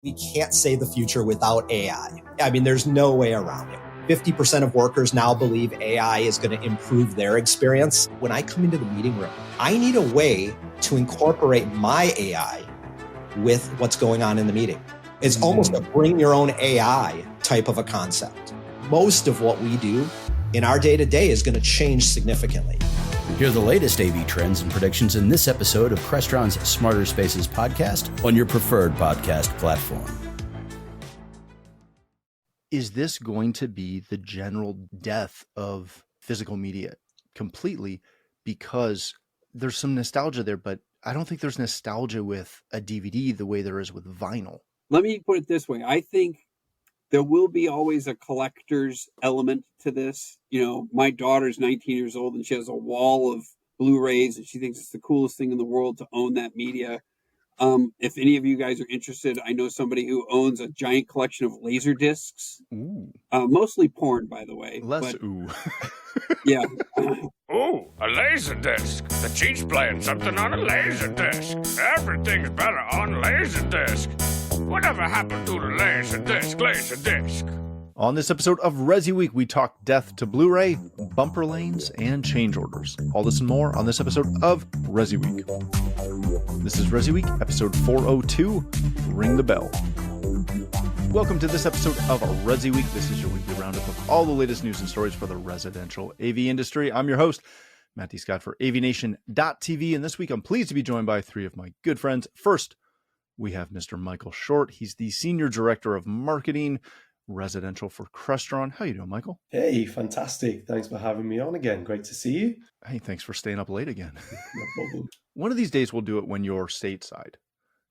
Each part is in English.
We can't say the future without AI. I mean, there's no way around it. 50% of workers now believe AI is going to improve their experience. When I come into the meeting room, I need a way to incorporate my AI with what's going on in the meeting. It's almost a bring your own AI type of a concept. Most of what we do in our day-to-day is going to change significantly. Hear the latest AV trends and predictions in this episode of Crestron's Smarter Spaces podcast on your preferred podcast platform. Is this going to be the general death of physical media completely? Because there's some nostalgia there, but I don't think there's nostalgia with a DVD the way there is with vinyl. Let me put it this way. I think there will be always a collector's element to this. You know, my daughter's 19 years old and she has a wall of Blu-rays and she thinks it's the coolest thing in the world to own that media. If any of you guys are interested, I know somebody who owns a giant collection of laser discs. Mostly porn, by the way. Yeah. Ooh, a laser disc. The Chief's playing something on a laser disc. Everything's better on laser disc. Whatever happened to the laser disc, laser disc? On this episode of ResiWeek, we talk death to Blu-ray, bumper lanes, and change orders. All this and more on this episode of ResiWeek. This is ResiWeek, episode 402, Ring the Bell. Welcome to this episode of ResiWeek. This is your weekly roundup of all the latest news and stories for the residential AV industry. I'm your host, Matt D. Scott for AVNation.tv, and this week I'm pleased to be joined by three of my good friends. First, we have Mr. Michael Short. He's the Senior Director of Marketing, Residential for Crestron. How you doing, Michael? Hey, fantastic. Thanks for having me on again. Great to see you. Hey, thanks for staying up late again. No problem. One of these days we'll do it when you're stateside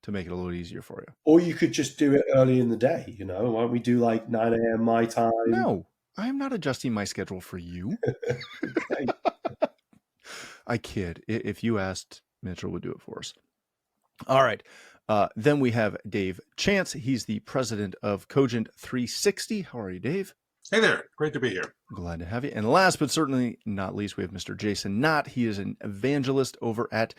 to make it a little easier for you. Or you could just do it early in the day, you know? Why don't we do like 9 a.m. my time? No, I'm not adjusting my schedule for you. Okay. I kid. If you asked, Mitchell would do it for us. All right. Then we have Dave Chace. He's the president of Cogent360. How are you, Dave? Hey there. Great to be here. Glad to have you. And last but certainly not least, we have Mr. Jason Knott. He is an evangelist over at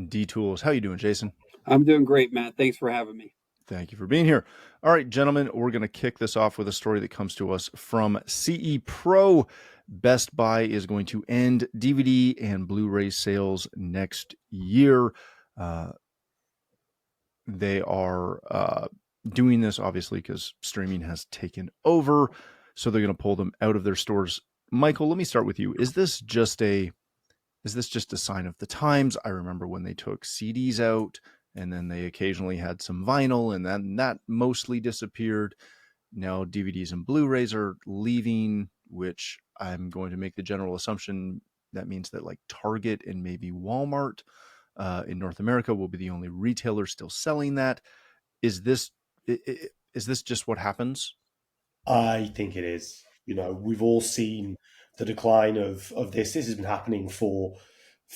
D-Tools. How you doing, Jason? I'm doing great, Matt. Thanks for having me. Thank you for being here. All right, gentlemen, we're going to kick this off with a story that comes to us from CE Pro. Best Buy is going to end DVD and Blu-ray sales next year. They are doing this, obviously, because streaming has taken over. So they're going to pull them out of their stores. Michael, let me start with you. Is this just a sign of the times? I remember when they took CDs out, and then they occasionally had some vinyl, and then that mostly disappeared. Now DVDs and Blu-rays are leaving, which I'm going to make the general assumption that means that like Target and maybe Walmart in North America will be the only retailer still selling that. Is this just what happens? I think it is. You know, we've all seen the decline of this. This has been happening for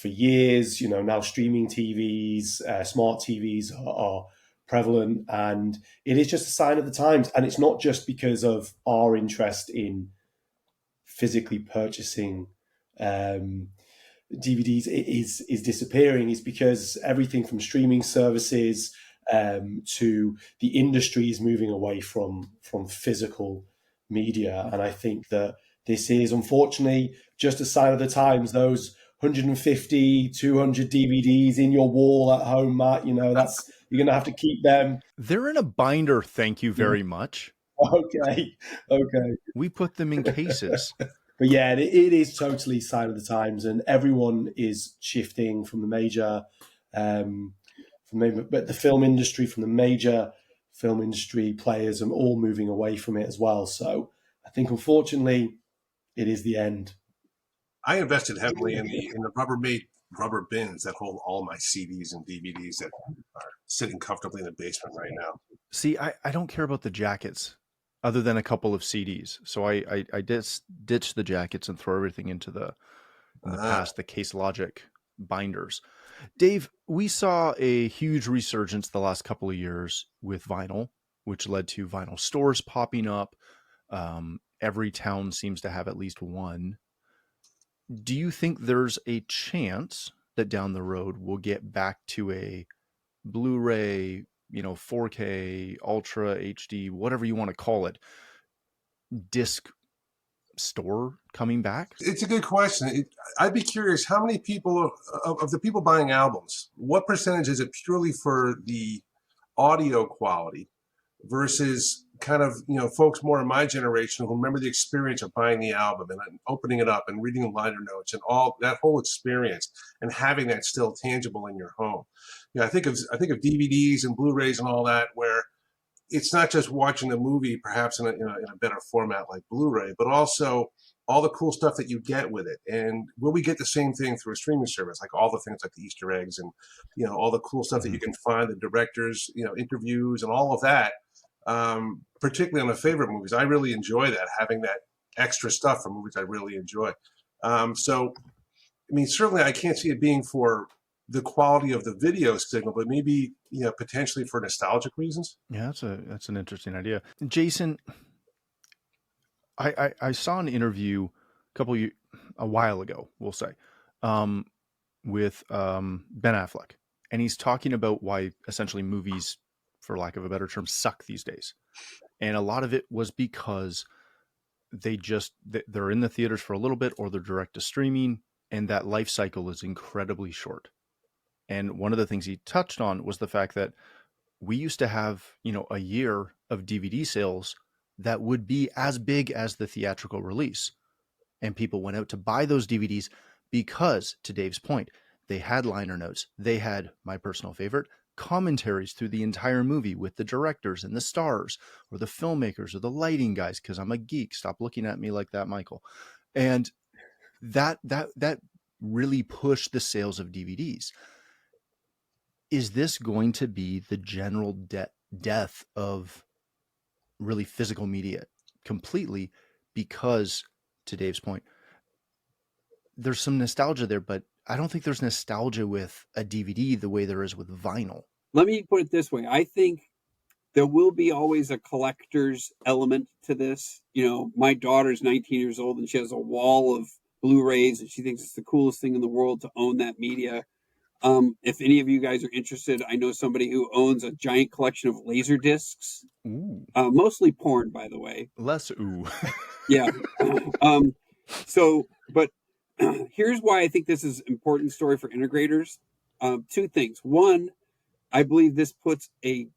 years. You know, now streaming TVs, smart TVs are prevalent, and it is just a sign of the times. And it's not just because of our interest in physically purchasing DVDs is disappearing. Is because everything from streaming services to the industry is moving away from physical media. And I think that this is unfortunately just a sign of the times. Those 150, 200 DVDs in your wall at home, Matt, you know, you're going to have to keep them. They're in a binder. Thank you very much. Okay. We put them in cases. But yeah, it is totally sign of the times, and everyone is shifting from the major, but the film industry, from the major film industry players, and all moving away from it as well. So I think, unfortunately, it is the end. I invested heavily in the rubber bins that hold all my CDs and DVDs that are sitting comfortably in the basement right now. See, I don't care about the jackets other than a couple of CDs. So I ditch the jackets and throw everything into the past, the Case Logic binders. Dave, we saw a huge resurgence the last couple of years with vinyl, which led to vinyl stores popping up. Every town seems to have at least one. Do you think there's a chance that down the road we'll get back to a Blu-ray 4K, Ultra HD, whatever you want to call it, disc store coming back? It's a good question. I'd be curious, how many people of the people buying albums, what percentage is it purely for the audio quality versus kind of, folks more in my generation who remember the experience of buying the album and opening it up and reading the liner notes and all that whole experience and having that still tangible in your home. I think of DVDs and Blu-rays and all that, where it's not just watching a movie perhaps in a better format like Blu-ray, but also all the cool stuff that you get with it. And will we get the same thing through a streaming service, like all the things like the Easter eggs and, all the cool stuff that you can find, the directors, interviews and all of that, particularly on the favorite movies. I really enjoy that, having that extra stuff for movies I really enjoy. Certainly I can't see it being for the quality of the video signal, but maybe, potentially for nostalgic reasons. Yeah, that's an interesting idea. Jason, I saw an interview a while ago, we'll say, with Ben Affleck, and he's talking about why essentially movies, for lack of a better term, suck these days. And a lot of it was because they're in the theaters for a little bit, or they're direct to streaming, and that life cycle is incredibly short. And one of the things he touched on was the fact that we used to have, a year of DVD sales that would be as big as the theatrical release. And people went out to buy those DVDs because, to Dave's point, they had liner notes. They had, my personal favorite, commentaries through the entire movie with the directors and the stars or the filmmakers or the lighting guys, because I'm a geek. Stop looking at me like that, Michael. And that really pushed the sales of DVDs. Is this going to be the general death of really physical media completely? Because, to Dave's point, there's some nostalgia there, but I don't think there's nostalgia with a DVD the way there is with vinyl. Let me put it this way. I think there will be always a collector's element to this. My daughter's 19 years old and she has a wall of Blu-rays and she thinks it's the coolest thing in the world to own that media. If any of you guys are interested, I know somebody who owns a giant collection of laser discs, mostly porn, by the way. Less ooh. Yeah. But here's why I think this is an important story for integrators. Two things. One, I believe this puts a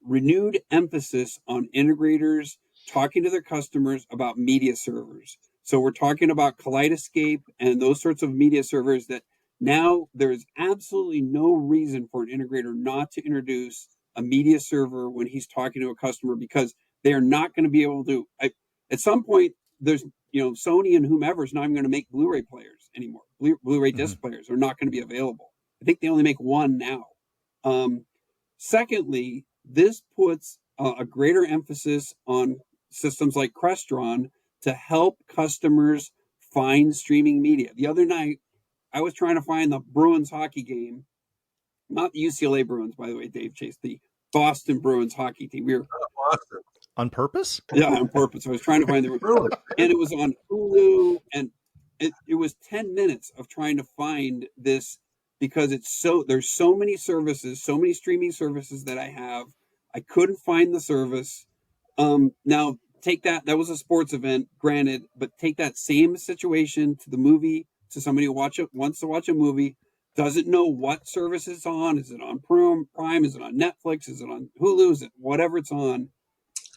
renewed emphasis on integrators talking to their customers about media servers. So we're talking about Kaleidoscape and those sorts of media servers that now there's absolutely no reason for an integrator not to introduce a media server when he's talking to a customer, because they're not going to be able to. At some point, there's Sony and whomever is not even going to make Blu-ray players anymore. Blu-ray disc players are not going to be available. I think they only make one now. Secondly, this puts a greater emphasis on systems like Crestron to help customers find streaming media. The other night, I was trying to find the Bruins hockey game, not the UCLA Bruins, by the way, Dave Chace, the Boston Bruins hockey team. We were Boston. On purpose? Yeah, on purpose. I was trying to find the Bruins, and it was on Hulu, and it was 10 minutes of trying to find this, because there's so many services, so many streaming services that I have. I couldn't find the service. Now take that was a sports event, granted, but take that same situation to the movie, to somebody who wants to watch a movie, doesn't know what service it's on. Is it on Prime? Is it on Netflix? Is it on Hulu? Is it whatever it's on?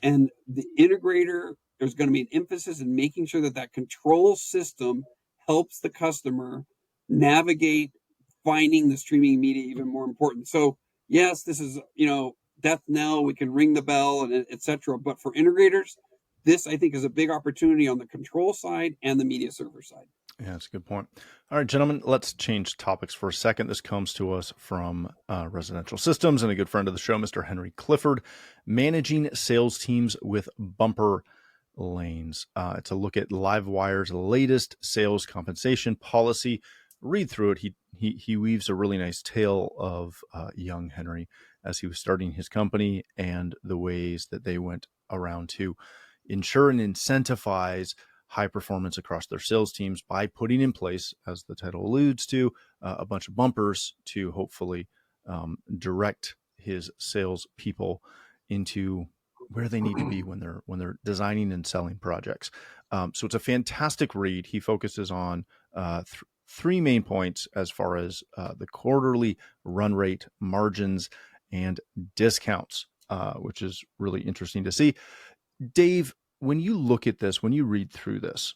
And the integrator, there's going to be an emphasis in making sure that control system helps the customer navigate finding the streaming media even more important. So yes, this is, death knell. We can ring the bell and et cetera. But for integrators, this I think is a big opportunity on the control side and the media server side. Yeah, that's a good point. All right, gentlemen, let's change topics for a second. This comes to us from Residential Systems and a good friend of the show, Mr. Henry Clifford, managing sales teams with bumper lanes. It's a look at LiveWire's latest sales compensation policy. Read through it. He weaves a really nice tale of young Henry as he was starting his company and the ways that they went around to ensure and incentivize high performance across their sales teams by putting in place, as the title alludes to, a bunch of bumpers to hopefully direct his salespeople into where they need to be when they're designing and selling projects. So it's a fantastic read. He focuses on three main points as far as the quarterly run rate, margins, and discounts, which is really interesting to see. Dave, when you look at this, when you read through this,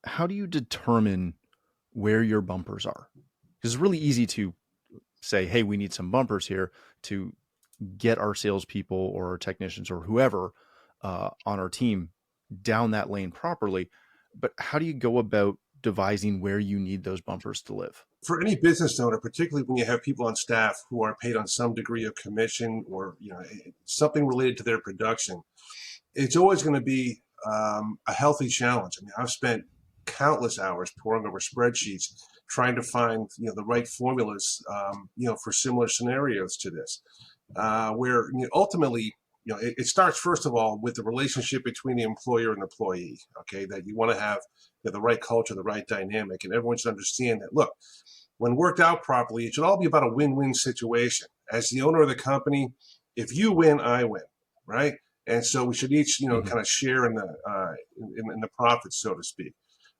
how do you determine where your bumpers are? Because it's really easy to say, hey, we need some bumpers here to get our salespeople or our technicians or whoever on our team down that lane properly. But how do you go about devising where you need those bumpers to live? For any business owner, particularly when you have people on staff who are paid on some degree of commission or something related to their production, it's always going to be a healthy challenge. I mean, I've spent countless hours poring over spreadsheets trying to find the right formulas for similar scenarios to this, where ultimately it starts first of all with the relationship between the employer and employee. Okay, that you want to have the right culture, the right dynamic, and everyone should understand that. Look, when worked out properly, it should all be about a win-win situation. As the owner of the company, if you win, I win, right? And so we should each kind of share in the profits, so to speak.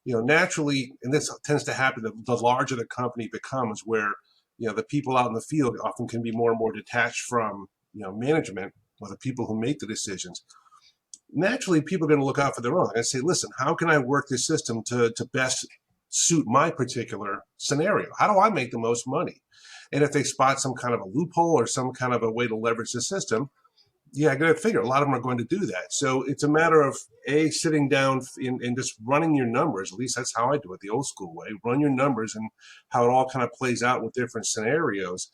Naturally, and this tends to happen, the larger the company becomes, where the people out in the field often can be more and more detached from management or the people who make the decisions. Naturally, people are going to look out for their own and say, listen, how can I work this system to best suit my particular scenario? How do I make the most money? And if they spot some kind of a loophole or some kind of a way to leverage the system, I got to figure a lot of them are going to do that. So it's a matter of sitting down and just running your numbers. At least that's how I do it, the old school way. Run your numbers and how it all kind of plays out with different scenarios.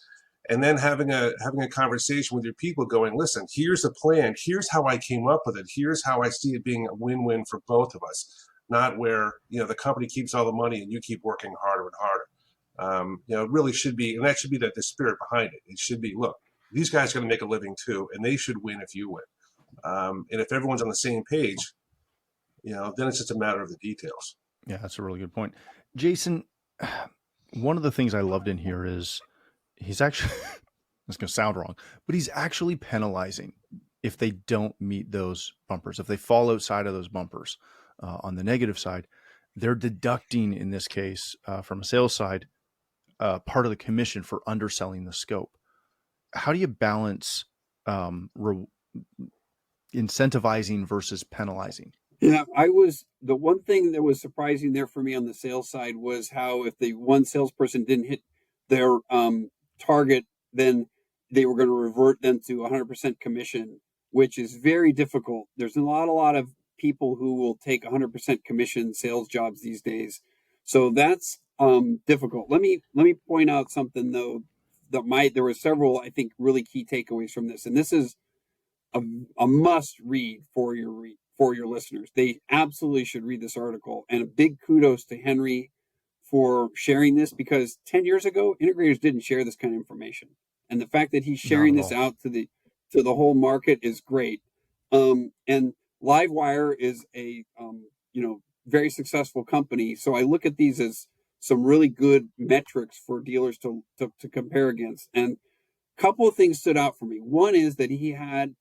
And then having a conversation with your people going, listen, here's the plan. Here's how I came up with it. Here's how I see it being a win-win for both of us. Not where, the company keeps all the money and you keep working harder and harder. It really should be, and that should be the spirit behind it. It should be, look, these guys are going to make a living too, and they should win if you win. And if everyone's on the same page, then it's just a matter of the details. Yeah, that's a really good point. Jason, one of the things I loved in here is he's actually, it's going to sound wrong, but he's actually penalizing if they don't meet those bumpers. If they fall outside of those bumpers on the negative side, they're deducting, in this case, from a sales side, part of the commission for underselling the scope. How do you balance incentivizing versus penalizing? Yeah, the one thing that was surprising there for me on the sales side was how if the one salesperson didn't hit their target, then they were going to revert them to 100% commission, which is very difficult. There's a lot of people who will take 100% commission sales jobs these days. So that's difficult. Let me point out something though. There were several, I think, really key takeaways from this, and this is a must read for your listeners. They absolutely should read this article, and a big kudos to Henry for sharing this, because 10 years ago, integrators didn't share this kind of information, and the fact that he's sharing this out to the whole market is great. And Livewire is a very successful company, so I look at these as some really good metrics for dealers to compare against. And a couple of things stood out for me. One is that he had,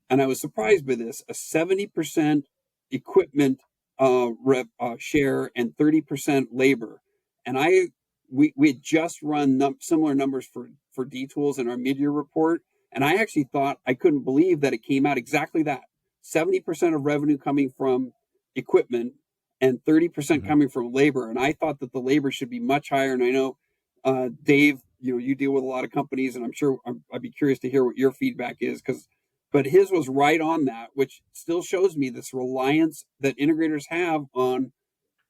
and I was surprised by this, a 70% equipment share and 30% labor. And we had just run similar numbers for D-Tools in our mid-year report. And I actually thought, I couldn't believe that it came out exactly that. 70% of revenue coming from equipment and 30% coming from labor. And I thought that the labor should be much higher. And I know, Dave, you deal with a lot of companies, and I'm sure I'd be curious to hear what your feedback is, but his was right on that, which still shows me this reliance that integrators have on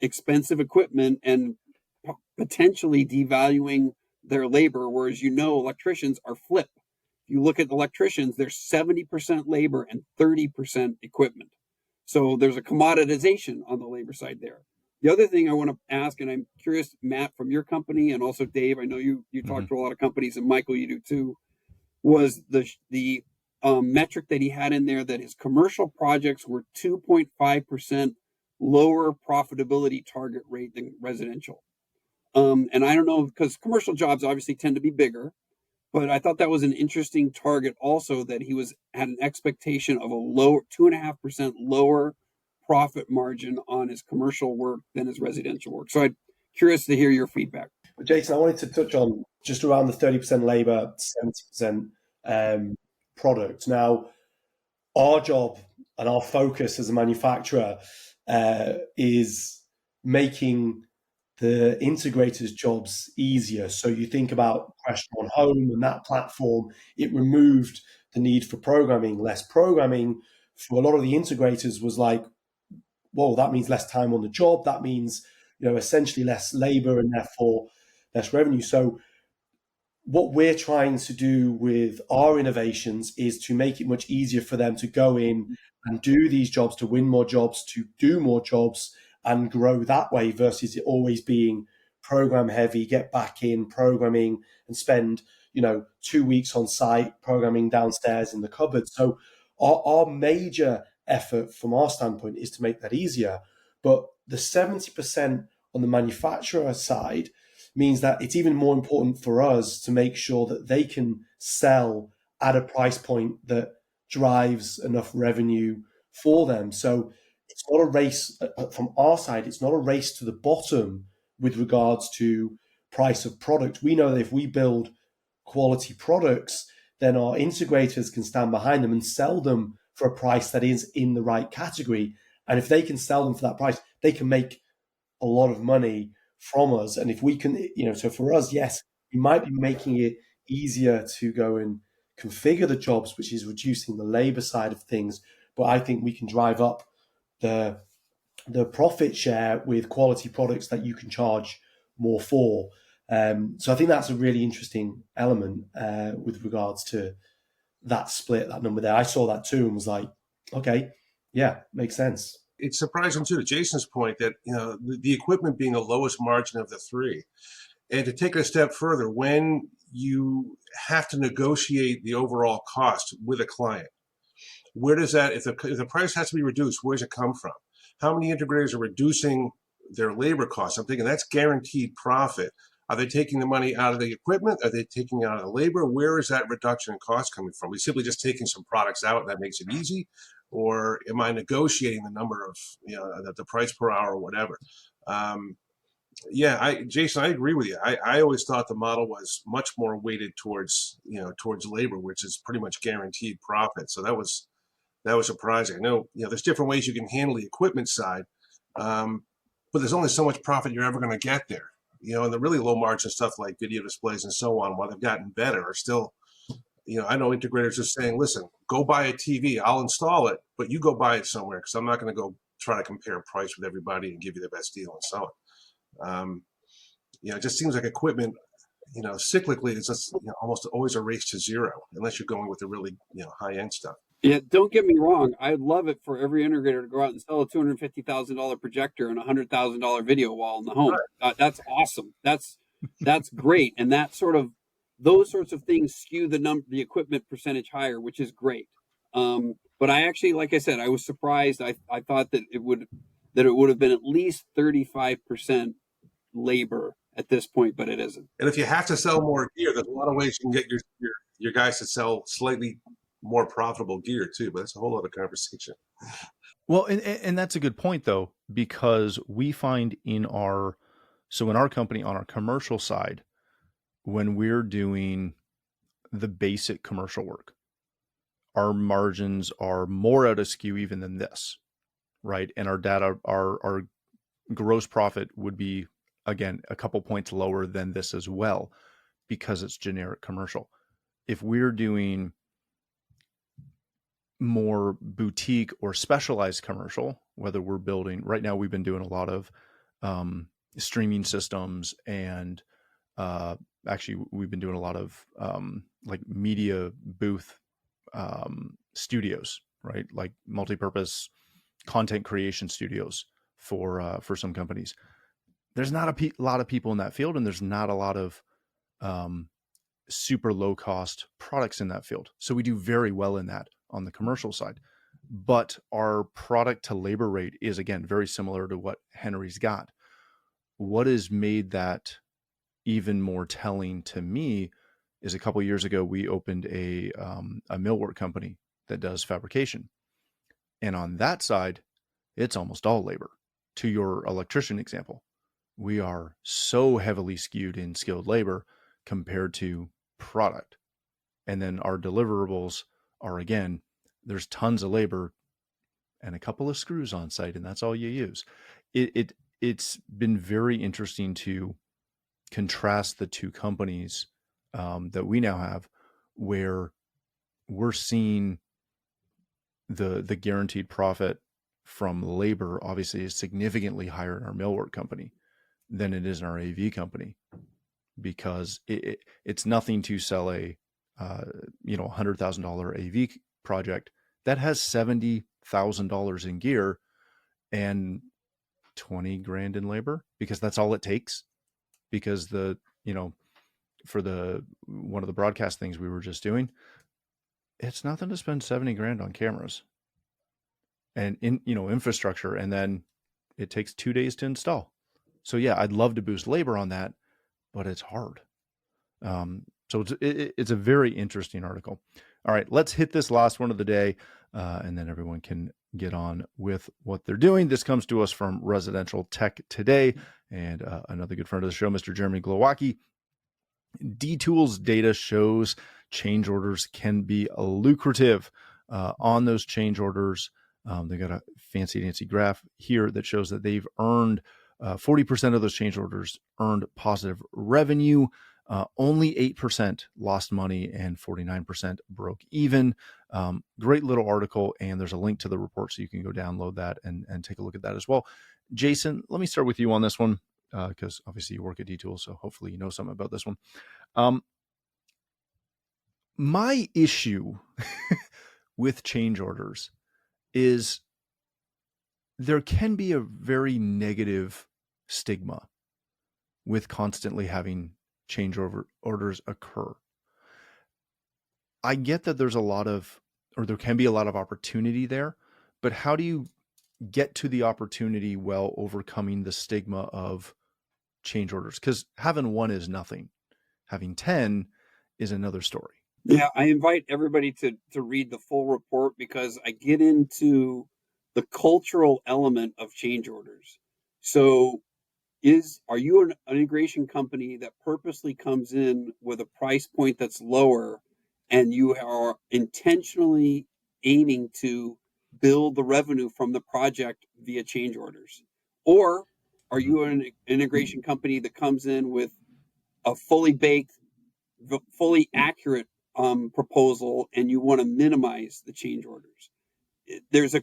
expensive equipment and potentially devaluing their labor. Whereas, electricians are flip. If you look at electricians, they're 70% labor and 30% equipment. So there's a commoditization on the labor side there. The other thing I want to ask, and I'm curious, Matt, from your company, and also Dave, I know you talk to a lot of companies, and Michael, you do too, was the metric that he had in there that his commercial projects were 2.5% lower profitability target rate than residential. And I don't know, because commercial jobs obviously tend to be bigger. But I thought that was an interesting target also, that he had an expectation of a low 2.5% lower profit margin on his commercial work than his residential work. So I'm curious to hear your feedback. But Jason, I wanted to touch on just around the 30% labor, 70% product. Now, our job and our focus as a manufacturer is making the integrators' jobs easier. So you think about Crestron Home and that platform, it removed the need for programming. Less programming for a lot of the integrators was like, well, that means less time on the job. That means, essentially less labor and therefore less revenue. So what we're trying to do with our innovations is to make it much easier for them to go in and do these jobs, to win more jobs, to do more jobs and grow that way, versus it always being program heavy, get back in programming and spend, 2 weeks on site programming downstairs in the cupboard. So our major effort from our standpoint is to make that easier. But the 70% on the manufacturer side means that it's even more important for us to make sure that they can sell at a price point that drives enough revenue for them. So it's not a race from our side. It's not a race to the bottom with regards to price of product. We know that if we build quality products, then our integrators can stand behind them and sell them for a price that is in the right category. And if they can sell them for that price, they can make a lot of money from us. And if we can, so for us, yes, we might be making it easier to go and configure the jobs, which is reducing the labor side of things. But I think we can drive up the profit share with quality products that you can charge more for. So I think that's a really interesting element with regards to that split, that number there. I saw that too and was like, okay, yeah, makes sense. It's surprising too, to Jason's point, that the equipment being the lowest margin of the three. And to take it a step further, when you have to negotiate the overall cost with a client, where does that, if the price has to be reduced, where does it come from? How many integrators are reducing their labor costs? I'm thinking that's guaranteed profit. Are they taking the money out of the equipment? Are they taking it out of the labor? Where is that reduction in cost coming from? Are we simply just taking some products out and that makes it easy? Or am I negotiating the number of, the price per hour or whatever? Jason, I agree with you. I always thought the model was much more weighted towards labor, which is pretty much guaranteed profit. So that was surprising. I know, there's different ways you can handle the equipment side, but there's only so much profit you're ever going to get there. And the really low margin stuff like video displays and so on, while they've gotten better, are still, I know integrators are saying, listen, go buy a TV, I'll install it, but you go buy it somewhere because I'm not going to go try to compare price with everybody and give you the best deal and so on. It just seems like equipment, cyclically, it's just almost always a race to zero unless you're going with the really, high end stuff. Yeah, don't get me wrong. I'd love it for every integrator to go out and sell a $250,000 projector and a $100,000 video wall in the home. Right. That's awesome. That's great, and those sorts of things skew the equipment percentage higher, which is great. But I actually, like I said, I was surprised. I thought that it would have been at least 35% labor at this point, but it isn't. And if you have to sell more gear, there's a lot of ways you can get your guys to sell slightly more profitable gear too, but that's a whole other conversation. Well, and that's a good point though, because we find in our company, on our commercial side, when we're doing the basic commercial work, our margins are more out of skew even than this, right? And our gross profit would be, again, a couple points lower than this as well, because it's generic commercial. If we're doing more boutique or specialized commercial, whether we're building, right now we've been doing a lot of streaming systems, and actually we've been doing a lot of like media booth studios, right? Like multi-purpose content creation studios for some companies. There's not a lot of people in that field, and there's not a lot of super low cost products in that field. So we do very well in that on the commercial side, but our product to labor rate is, again, very similar to what Henry's got. What has made that even more telling to me is a couple of years ago, we opened a millwork company that does fabrication. And on that side, it's almost all labor. To your electrician example, we are so heavily skewed in skilled labor compared to product. And then our deliverables are, again, there's tons of labor and a couple of screws on site, and that's all you use. It's been very interesting to contrast the two companies that we now have, where we're seeing the guaranteed profit from labor obviously is significantly higher in our millwork company than it is in our AV company, because it's nothing to sell a $100,000 AV project that has $70,000 in gear and 20 grand in labor, because that's all it takes. Because for one of the broadcast things we were just doing, it's nothing to spend 70 grand on cameras and infrastructure, and then it takes 2 days to install. So yeah, I'd love to boost labor on that, but it's hard. So it's a very interesting article. All right, let's hit this last one of the day, and then everyone can get on with what they're doing. This comes to us from Residential Tech Today, and another good friend of the show, Mr. Jeremy Glowacki. D-Tools data shows change orders can be lucrative. On those change orders, they got a fancy graph here that shows that they've earned 40% of those change orders earned positive revenue. Only 8% lost money and 49% broke even. Great little article, and there's a link to the report so you can go download that and take a look at that as well. Jason, let me start with you on this one, because obviously you work at D-Tools, so hopefully you know something about this one. My issue with change orders is there can be a very negative stigma with constantly having change orders occur. I get that there can be a lot of opportunity there, but how do you get to the opportunity while overcoming the stigma of change orders? Because having one is nothing. Having 10 is another story. Yeah, I invite everybody to read the full report, because I get into the cultural element of change orders. So are you an integration company that purposely comes in with a price point that's lower, and you are intentionally aiming to build the revenue from the project via change orders? Or are you an integration company that comes in with a fully baked, fully accurate proposal, and you want to minimize the change orders? There's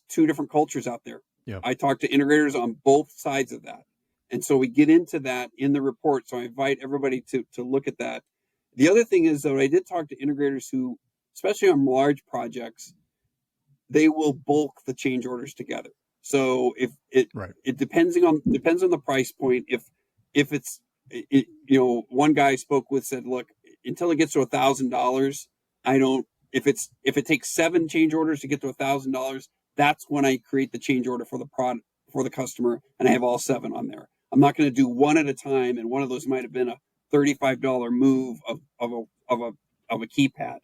two different cultures out there. Yeah. I talk to integrators on both sides of that. And so we get into that in the report. So I invite everybody to look at that. The other thing is that I did talk to integrators who, especially on large projects, they will bulk the change orders together. So if it depends on the price point. If it's, one guy I spoke with said, look, until it gets to $1,000, if it takes 7 change orders to get to $1,000, that's when I create the change order for the product, for the customer, and I have all 7 on there. I'm not going to do one at a time, and one of those might have been a $35 move of a keypad.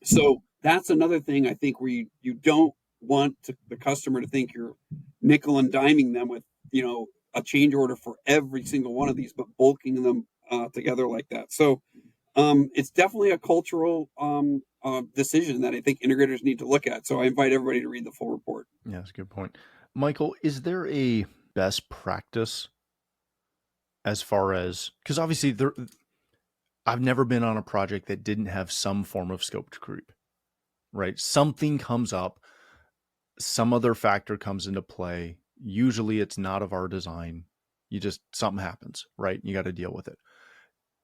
So that's another thing, I think, where you don't want the customer to think you're nickel and diming them with a change order for every single one of these, but bulking them together like that. So it's definitely a cultural decision that I think integrators need to look at. So I invite everybody to read the full report. Yeah, that's a good point. Michael, is there a best practice as far as, because obviously I've never been on a project that didn't have some form of scope creep, right? Something comes up, some other factor comes into play. Usually it's not of our design. Something happens, right? You got to deal with it.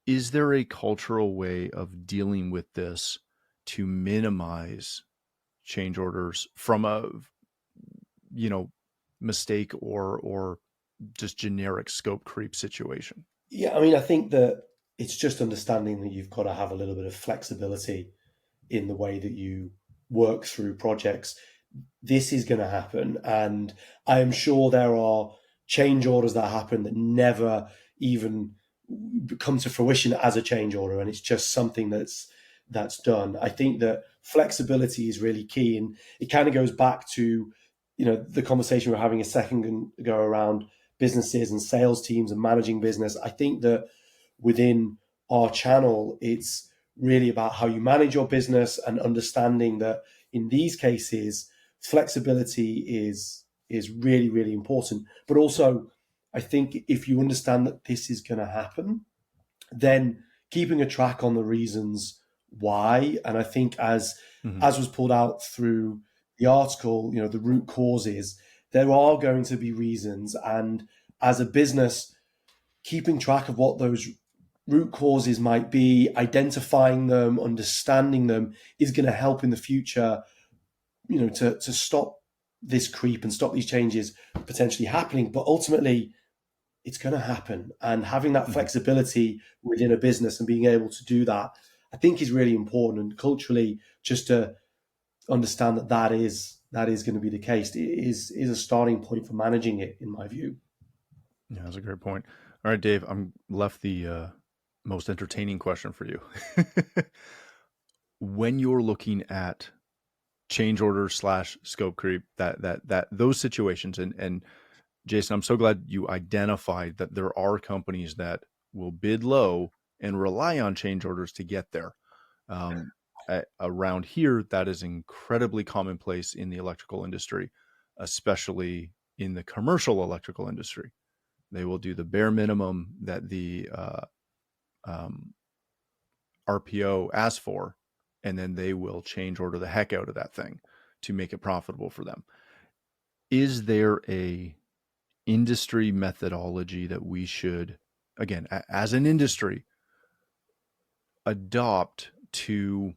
Is there a cultural way of dealing with this to minimize change orders from a, mistake or just generic scope creep situation? Yeah, I mean, I think that it's just understanding that you've got to have a little bit of flexibility in the way that you work through projects. This is going to happen, and I am sure there are change orders that happen that never even come to fruition as a change order, and it's just something that's done. I think that flexibility is really key, and it kind of goes back to the conversation we were having a second ago around businesses and sales teams and managing business. I think that within our channel, it's really about how you manage your business and understanding that in these cases, flexibility is really, really important. But also, I think if you understand that this is going to happen, then keeping a track on the reasons why. And I think as was pulled out through the article, the root causes, there are going to be reasons. And as a business, keeping track of what those root causes might be, identifying them, understanding them is going to help in the future, to stop this creep and stop these changes potentially happening. But ultimately, it's going to happen. And having that flexibility within a business and being able to do that, I think is really important. And culturally, just to understand that is going to be the case is a starting point for managing it, in my view. Yeah, that's a great point. All right, Dave, I'm left the most entertaining question for you. When you're looking at change order / scope creep, that those situations, and Jason, I'm so glad you identified that there are companies that will bid low and rely on change orders to get there. Around here, that is incredibly commonplace in the electrical industry, especially in the commercial electrical industry. They will do the bare minimum that the RPO asks for, and then they will change order the heck out of that thing to make it profitable for them. Is there a industry methodology that we should, again, as an industry, adopt to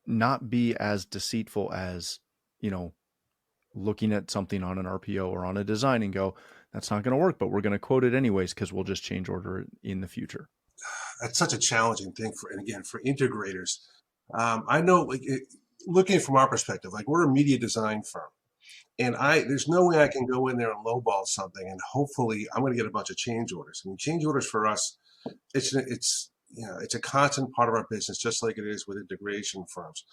not be as deceitful as, looking at something on an RPO or on a design and go, that's not going to work, but we're going to quote it anyways because we'll just change order it in the future? That's such a challenging thing for integrators. I know, looking from our perspective, we're a media design firm, and there's no way I can go in there and lowball something and hopefully I'm going to get a bunch of change orders. I mean, change orders for us, it's a constant part of our business, just like it is with integration firms.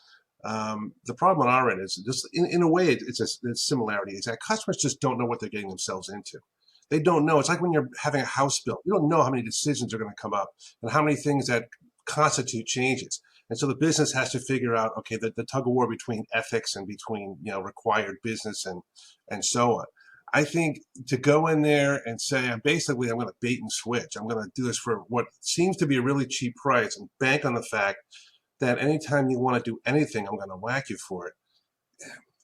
The problem on our end is just in a way, it's a similarity. Is that customers just don't know what they're getting themselves into. They don't know. It's like when you're having a house built. You don't know how many decisions are going to come up and how many things that constitute changes. And so the business has to figure out, okay, the tug of war between ethics and between, required business and so on. I think to go in there and say, I'm going to bait and switch. I'm going to do this for what seems to be a really cheap price and bank on the fact that anytime you want to do anything, I'm going to whack you for it.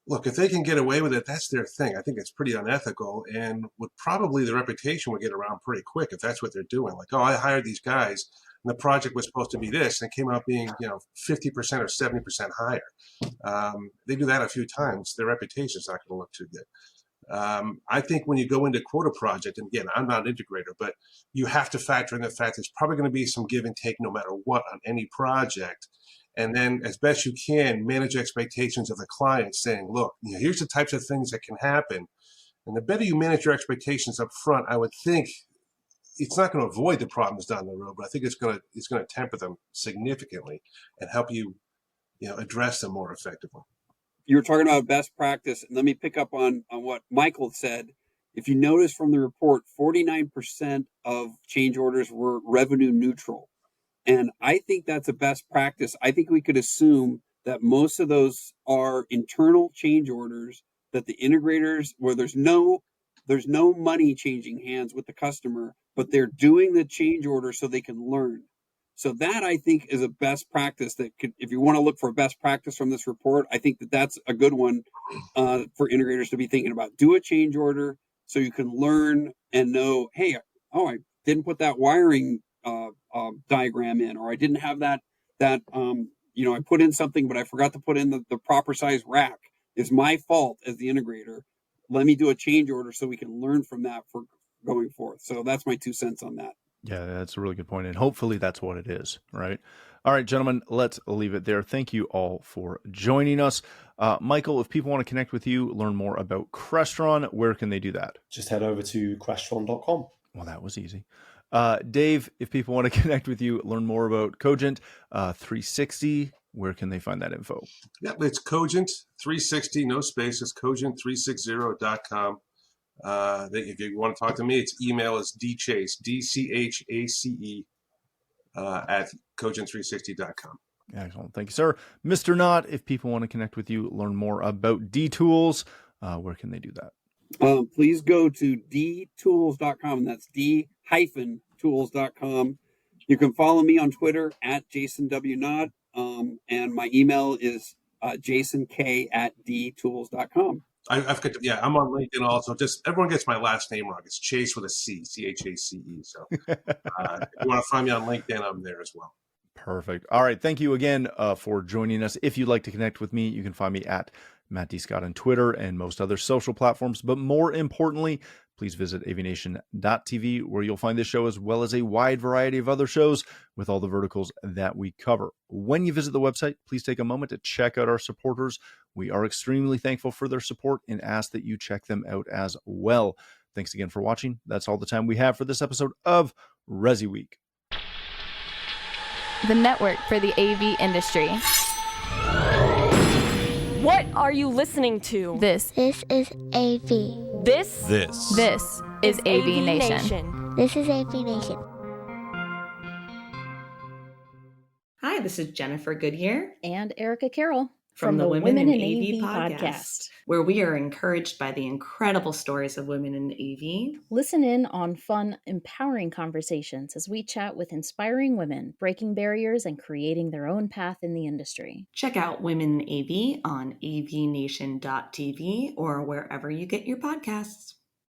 Look, if they can get away with it, that's their thing. I think it's pretty unethical, and probably the reputation would get around pretty quick if that's what they're doing. Like, oh, I hired these guys, and the project was supposed to be this, and it came out being 50% or 70% higher. They do that a few times, their reputation's not going to look too good. I think when you go into quote a project, and again, I'm not an integrator, but you have to factor in the fact there's probably going to be some give and take no matter what on any project. And then as best you can, manage expectations of the client, saying, look, here's the types of things that can happen. And the better you manage your expectations up front, I would think it's not going to avoid the problems down the road, but I think it's going to temper them significantly and help you, address them more effectively. You were talking about best practice, and let me pick up on what Michael said. If you notice from the report, 49% of change orders were revenue neutral. And I think that's a best practice. I think we could assume that most of those are internal change orders, that the integrators, where there's no money changing hands with the customer, but they're doing the change order so they can learn. So that, I think, is a best practice that could, if you want to look for a best practice from this report, I think that's a good one for integrators to be thinking about. Do a change order so you can learn and know, hey, I didn't put that wiring diagram in, or I didn't have that I put in something, but I forgot to put in the proper size rack. It's my fault as the integrator. Let me do a change order so we can learn from that for going forth. So that's my 2 cents on that. Yeah, that's a really good point. And hopefully that's what it is, right? All right, gentlemen, let's leave it there. Thank you all for joining us. Michael, if people want to connect with you, learn more about Crestron, where can they do that? Just head over to crestron.com. Well, that was easy. Dave, if people want to connect with you, learn more about Cogent360, where can they find that info? Yep, it's Cogent360, no spaces, Cogent360.com. If you want to talk to me, its email is dchace, DCHACE, at Cogent360.com. Excellent. Thank you, sir. Mr. Knott, if people want to connect with you, learn more about D-Tools, where can they do that? Please go to D-Tools.com, and that's D-Tools.com. You can follow me on Twitter at Jason W. Knott, and my email is jasonk@dtools.com. I've got I'm on LinkedIn also. Just everyone gets my last name wrong. It's Chace with a C, CHACE. So if you want to find me on LinkedIn, I'm there as well. Perfect. All right. Thank you again for joining us. If you'd like to connect with me, you can find me at Matt D. Scott on Twitter and most other social platforms. But more importantly, please visit AVNation.tv, where you'll find this show as well as a wide variety of other shows with all the verticals that we cover. When you visit the website, please take a moment to check out our supporters. We are extremely thankful for their support and ask that you check them out as well. Thanks again for watching. That's all the time we have for this episode of ResiWeek, the network for the AV industry. What are you listening to? This is AV. This is AVNation. This is AVNation. Hi, this is Jennifer Goodyear and Erica Carroll from the Women in AV podcast, where we are encouraged by the incredible stories of women in AV. Listen in on fun, empowering conversations as we chat with inspiring women, breaking barriers and creating their own path in the industry. Check out Women in AV on avnation.tv or wherever you get your podcasts.